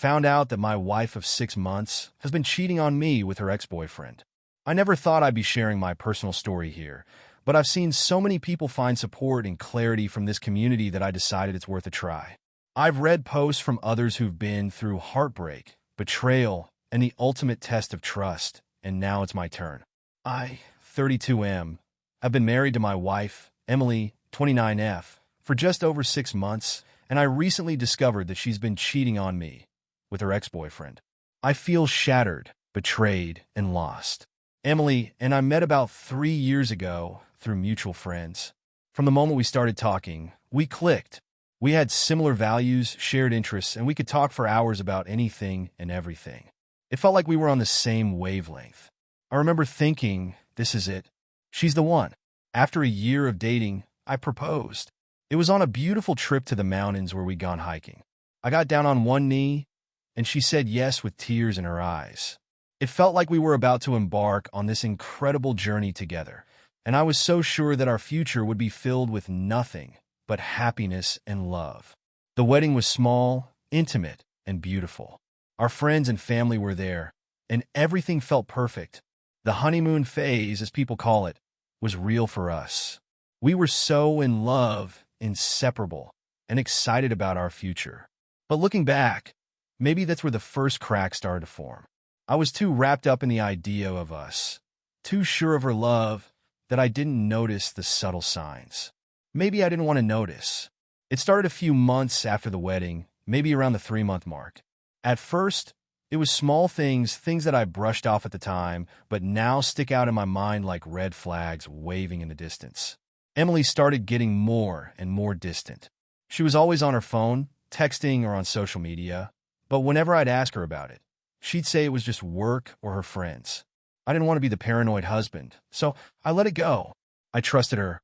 found out that my wife of 6 months has been cheating on me with her ex-boyfriend. I never thought I'd be sharing my personal story here, but I've seen so many people find support and clarity from this community that I decided it's worth a try. I've read posts from others who've been through heartbreak, betrayal, and the ultimate test of trust, and now it's my turn. I, 32M, have been married to my wife, Emily, 29F, for just over 6 months, and I recently discovered that she's been cheating on me with her ex-boyfriend. I feel shattered, betrayed, and lost. Emily and I met about 3 years ago through mutual friends. From the moment we started talking, we clicked. We had similar values, shared interests, and we could talk for hours about anything and everything. It felt like we were on the same wavelength. I remember thinking, this is it. She's the one. After a year of dating, I proposed. It was on a beautiful trip to the mountains where we'd gone hiking. I got down on one knee, and she said yes with tears in her eyes. It felt like we were about to embark on this incredible journey together, and I was so sure that our future would be filled with nothing but happiness and love. The wedding was small, intimate, and beautiful. Our friends and family were there, and everything felt perfect. The honeymoon phase, as people call it, was real for us. We were so in love, inseparable, and excited about our future. But looking back, maybe that's where the first crack started to form. I was too wrapped up in the idea of us, too sure of her love, that I didn't notice the subtle signs. Maybe I didn't want to notice. It started a few months after the wedding, maybe around the 3-month mark. At first, it was small things that I brushed off at the time, but now stick out in my mind like red flags waving in the distance. Emily started getting more and more distant. She was always on her phone, texting or on social media, but whenever I'd ask her about it, she'd say it was just work or her friends. I didn't want to be the paranoid husband, so I let it go. I trusted her.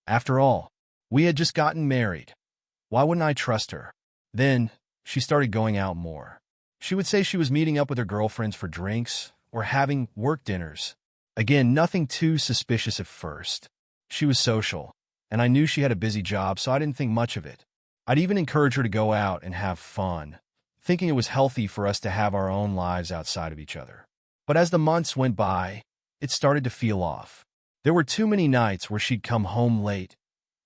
After all, we had just gotten married. Why wouldn't I trust her? Then, she started going out more. She would say she was meeting up with her girlfriends for drinks or having work dinners. Again, nothing too suspicious at first. She was social, and I knew she had a busy job, so I didn't think much of it. I'd even encourage her to go out and have fun, thinking it was healthy for us to have our own lives outside of each other. But as the months went by, it started to feel off. There were too many nights where she'd come home late,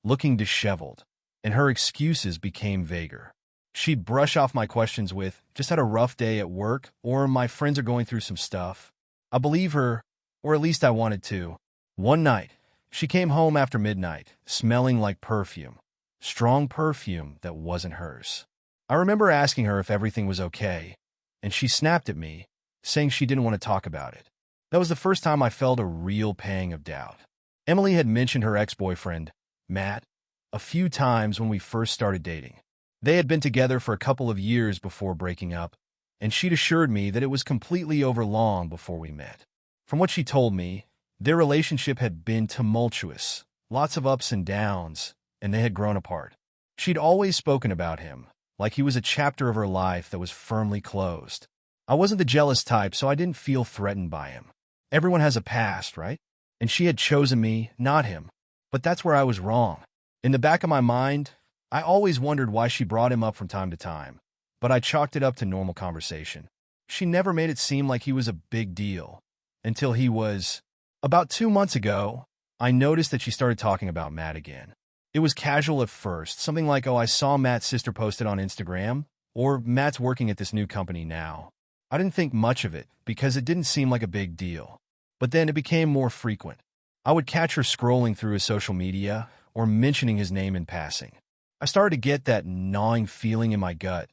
looking disheveled, and her excuses became vaguer. She'd brush off my questions with, just had a rough day at work, or my friends are going through some stuff. I believe her, or at least I wanted to. One night, she came home after midnight, smelling like perfume. Strong perfume that wasn't hers. I remember asking her if everything was okay, and she snapped at me, saying she didn't want to talk about it. That was the first time I felt a real pang of doubt. Emily had mentioned her ex-boyfriend, Matt, a few times when we first started dating. They had been together for a couple of years before breaking up, and she'd assured me that it was completely over long before we met. From what she told me, their relationship had been tumultuous, lots of ups and downs, and they had grown apart. She'd always spoken about him, like he was a chapter of her life that was firmly closed. I wasn't the jealous type, so I didn't feel threatened by him. Everyone has a past, right? And she had chosen me, not him. But that's where I was wrong. In the back of my mind, I always wondered why she brought him up from time to time, but I chalked it up to normal conversation. She never made it seem like he was a big deal, until he was. About 2 months ago, I noticed that she started talking about Matt again. It was casual at first, something like, oh, I saw Matt's sister post it on Instagram, or Matt's working at this new company now. I didn't think much of it, because it didn't seem like a big deal. But then it became more frequent. I would catch her scrolling through his social media, or mentioning his name in passing. I started to get that gnawing feeling in my gut,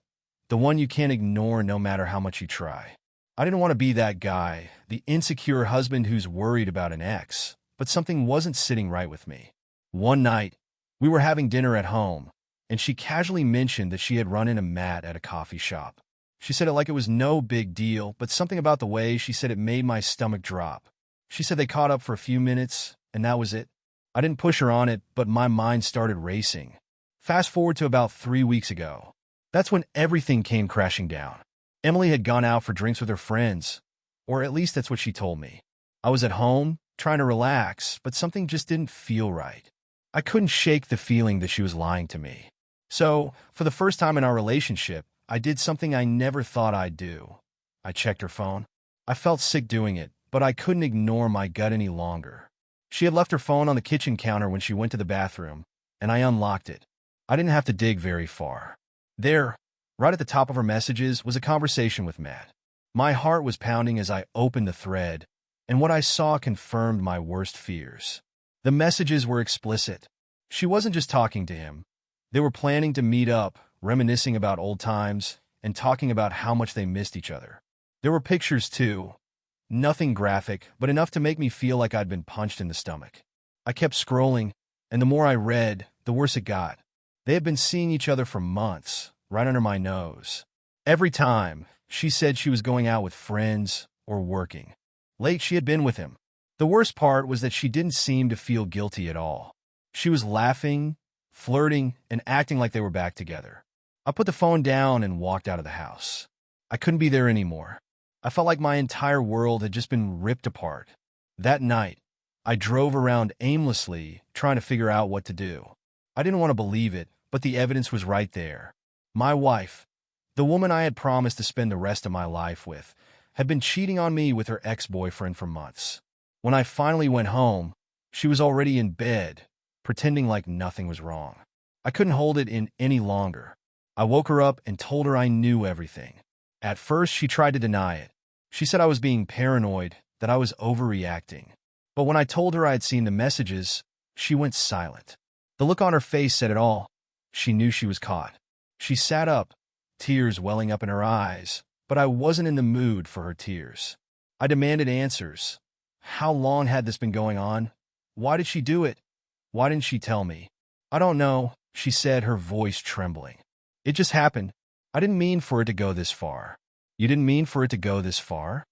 the one you can't ignore no matter how much you try. I didn't want to be that guy, the insecure husband who's worried about an ex, but something wasn't sitting right with me. One night, we were having dinner at home, and she casually mentioned that she had run into Matt at a coffee shop. She said it like it was no big deal, but something about the way she said it made my stomach drop. She said they caught up for a few minutes, and that was it. I didn't push her on it, but my mind started racing. Fast forward to about 3 weeks ago. That's when everything came crashing down. Emily had gone out for drinks with her friends, or at least that's what she told me. I was at home, trying to relax, but something just didn't feel right. I couldn't shake the feeling that she was lying to me. So, for the first time in our relationship, I did something I never thought I'd do. I checked her phone. I felt sick doing it, but I couldn't ignore my gut any longer. She had left her phone on the kitchen counter when she went to the bathroom, and I unlocked it. I didn't have to dig very far. There, right at the top of her messages, was a conversation with Matt. My heart was pounding as I opened the thread, and what I saw confirmed my worst fears. The messages were explicit. She wasn't just talking to him. They were planning to meet up, reminiscing about old times, and talking about how much they missed each other. There were pictures, too. Nothing graphic, but enough to make me feel like I'd been punched in the stomach. I kept scrolling, and the more I read, the worse it got. They had been seeing each other for months, right under my nose. Every time, she said she was going out with friends or working. Late, she had been with him. The worst part was that she didn't seem to feel guilty at all. She was laughing, flirting, and acting like they were back together. I put the phone down and walked out of the house. I couldn't be there anymore. I felt like my entire world had just been ripped apart. That night, I drove around aimlessly, trying to figure out what to do. I didn't want to believe it, but the evidence was right there. My wife, the woman I had promised to spend the rest of my life with, had been cheating on me with her ex-boyfriend for months. When I finally went home, she was already in bed, pretending like nothing was wrong. I couldn't hold it in any longer. I woke her up and told her I knew everything. At first, she tried to deny it. She said I was being paranoid, that I was overreacting. But when I told her I had seen the messages, she went silent. The look on her face said it all. She knew she was caught. She sat up, tears welling up in her eyes, but I wasn't in the mood for her tears. I demanded answers. How long had this been going on? Why did she do it? Why didn't she tell me? I don't know, she said, her voice trembling. It just happened. I didn't mean for it to go this far. You didn't mean for it to go this far?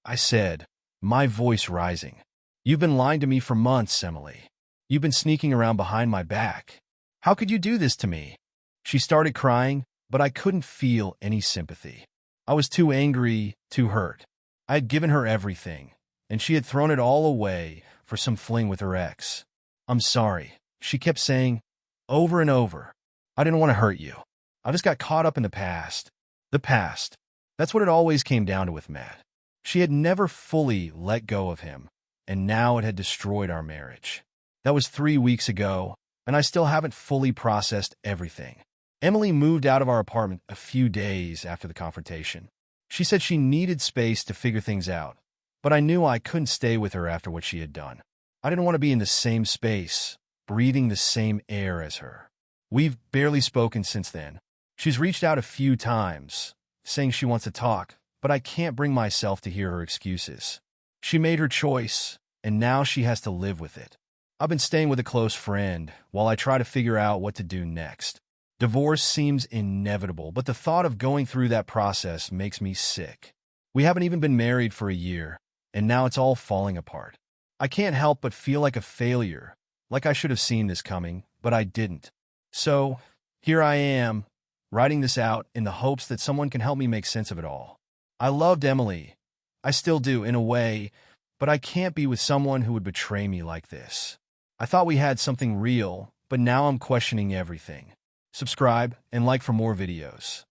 I said, my voice rising. You've been lying to me for months, Emily. You've been sneaking around behind my back. How could you do this to me? She started crying, but I couldn't feel any sympathy. I was too angry, too hurt. I had given her everything, and she had thrown it all away for some fling with her ex. I'm sorry, she kept saying, over and over. I didn't want to hurt you. I just got caught up in the past. The past. That's what it always came down to with Matt. She had never fully let go of him, and now it had destroyed our marriage. That was 3 weeks ago, and I still haven't fully processed everything. Emily moved out of our apartment a few days after the confrontation. She said she needed space to figure things out, but I knew I couldn't stay with her after what she had done. I didn't want to be in the same space, breathing the same air as her. We've barely spoken since then. She's reached out a few times, saying she wants to talk, but I can't bring myself to hear her excuses. She made her choice, and now she has to live with it. I've been staying with a close friend while I try to figure out what to do next. Divorce seems inevitable, but the thought of going through that process makes me sick. We haven't even been married for a year, and now it's all falling apart. I can't help but feel like a failure, like I should have seen this coming, but I didn't. So, here I am, writing this out in the hopes that someone can help me make sense of it all. I loved Emily. I still do, in a way, but I can't be with someone who would betray me like this. I thought we had something real, but now I'm questioning everything. Subscribe and like for more videos.